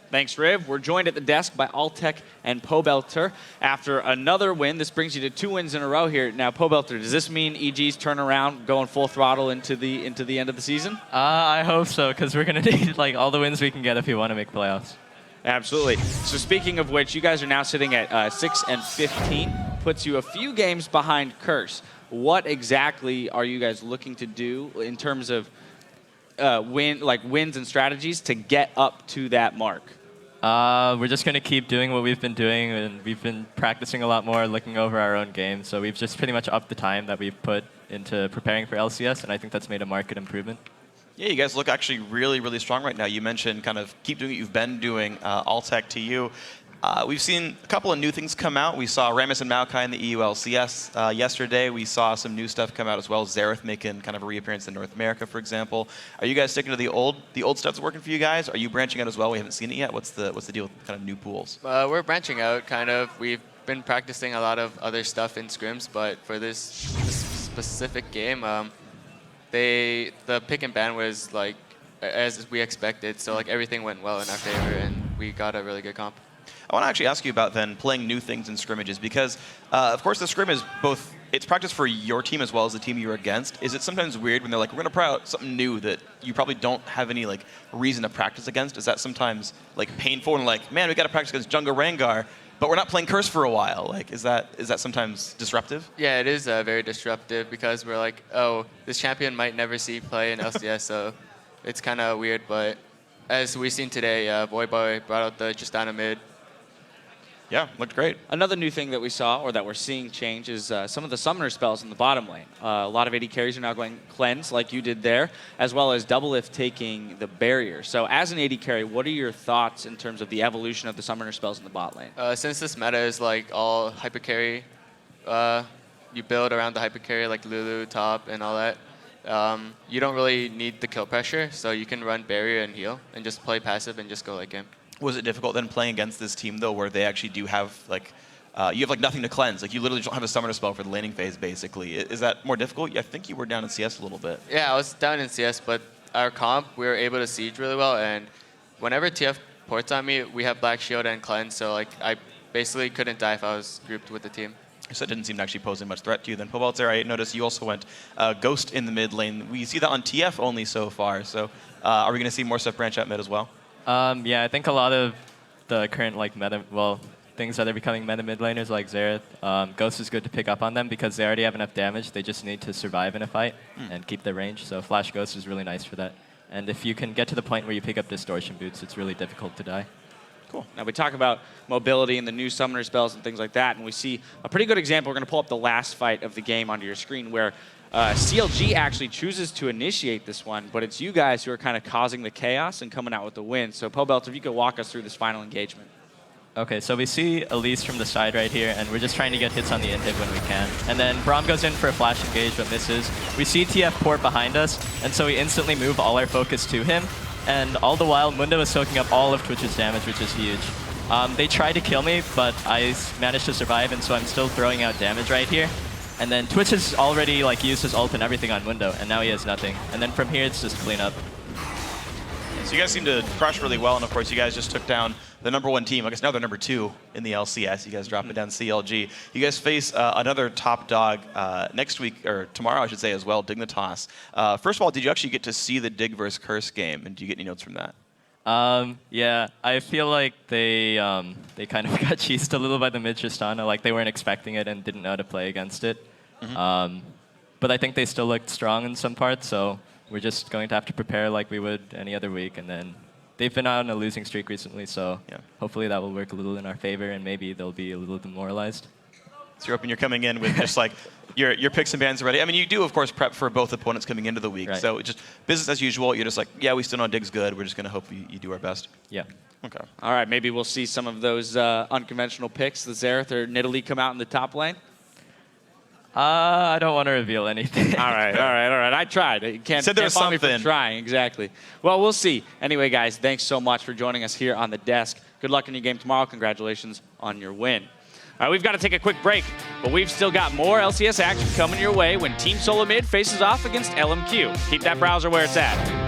Thanks, Riv. We're joined at the desk by Altec and Pobelter. After another win, this brings you to 2 wins in a row here. Now, Pobelter, does this mean EG's turnaround, going full throttle into the end of the season? I hope so, because we're going to need like all the wins we can get if we want to make playoffs. Absolutely. So speaking of which, you guys are now sitting at 6 and 15, puts you a few games behind Curse. What exactly are you guys looking to do in terms of wins and strategies to get up to that mark? We're just going to keep doing what we've been doing, and we've been practicing a lot more, looking over our own game. So we've just pretty much upped the time that we've put into preparing for LCS, and I think that's made a market improvement. Yeah, you guys look actually really, really strong right now. You mentioned kind of keep doing what you've been doing, Altec to you. We've seen a couple of new things come out. We saw Ramus and Maokai in the EU LCS yesterday. We saw some new stuff come out as well. Xerath making kind of a reappearance in North America, for example. Are you guys sticking to the old stuff that's working for you guys? Are you branching out as well? We haven't seen it yet. What's the deal with kind of new pools? We're branching out, kind of. We've been practicing a lot of other stuff in scrims, but for this specific game, the pick and ban was like as we expected. So like everything went well in our favor, and we got a really good comp. I want to actually ask you about then playing new things in scrimmages because, of course, the scrim is both, it's practice for your team as well as the team you're against. Is it sometimes weird when they're like, we're going to try out something new that you probably don't have any like reason to practice against? Is that sometimes like painful and like, man, we got to practice against Jungle Rengar, but we're not playing Curse for a while? Like, is that sometimes disruptive? Yeah, it is very disruptive because we're like, oh, this champion might never see play in LCS, so it's kind of weird. But as we've seen today, Voyboy brought out the Justana mid. Yeah, looked great. Another new thing that we saw, or that we're seeing change, is some of the summoner spells in the bottom lane. A lot of AD carries are now going cleanse, like you did there, as well as Doublelift taking the barrier. So as an AD carry, what are your thoughts in terms of the evolution of the summoner spells in the bot lane? Since this meta is like all hyper carry, you build around the hyper carry like Lulu, top, and all that. You don't really need the kill pressure, so you can run barrier and heal, and just play passive and just go late game. Was it difficult then playing against this team though, where they actually do have like, you have like nothing to cleanse? Like you literally don't have a summoner spell for the laning phase, basically. Is that more difficult? I think you were down in CS a little bit. Yeah, I was down in CS, but our comp, we were able to siege really well, and whenever TF ports on me, we have Black Shield and cleanse, so like I basically couldn't die if I was grouped with the team. So it didn't seem to actually pose much threat to you then. Pobelter, I noticed you also went Ghost in the mid lane. We see that on TF only so far, so are we going to see more stuff branch out mid as well? Yeah, I think a lot of the current like things that are becoming meta mid laners like Xerath, Ghost is good to pick up on them because they already have enough damage. They just need to survive in a fight and keep their range. So Flash Ghost is really nice for that. And if you can get to the point where you pick up Distortion Boots, it's really difficult to die. Cool. Now we talk about mobility and the new summoner spells and things like that, and we see a pretty good example. We're going to pull up the last fight of the game onto your screen where CLG actually chooses to initiate this one, but it's you guys who are kind of causing the chaos and coming out with the win. So Pobelter, if you could walk us through this final engagement. Okay, so we see Elise from the side right here, and we're just trying to get hits on the inhib when we can. And then Braum goes in for a flash engage, but misses. We see TF port behind us, and so we instantly move all our focus to him. And all the while, Mundo is soaking up all of Twitch's damage, which is huge. They tried to kill me, but I managed to survive, and so I'm still throwing out damage right here. And then Twitch has already like used his ult and everything on Mundo, and now he has nothing. And then from here, it's just clean up. So you guys seem to crush really well, and of course, you guys just took down the #1 team. I guess now they're #2 in the LCS. You guys dropped it down CLG. You guys face another top dog next week, or tomorrow, I should say, as well, Dignitas. First of all, did you actually get to see the Dig vs. Curse game, and do you get any notes from that? Yeah, I feel like they kind of got cheesed a little by the mid Tristana. Like they weren't expecting it and didn't know how to play against it. But I think they still looked strong in some parts, so we're just going to have to prepare like we would any other week. And then they've been out on a losing streak recently, so yeah, hopefully that will work a little in our favor, and maybe they'll be a little demoralized. So you're coming in with just like your picks and bans already. I mean, you do, of course, prep for both opponents coming into the week. Right. So just business as usual. You're just like, yeah, we still know Dig's good. We're just going to hope you do our best. Yeah. Okay. All right, maybe we'll see some of those unconventional picks, the Xerath or Nidalee, come out in the top lane. I don't want to reveal anything. All right. I tried. You can't Said there was fault me something. for trying, exactly. Well, we'll see. Anyway, guys, thanks so much for joining us here on the desk. Good luck in your game tomorrow. Congratulations on your win. All right, we've got to take a quick break, but we've still got more LCS action coming your way when Team Solo Mid faces off against LMQ. Keep that browser where it's at.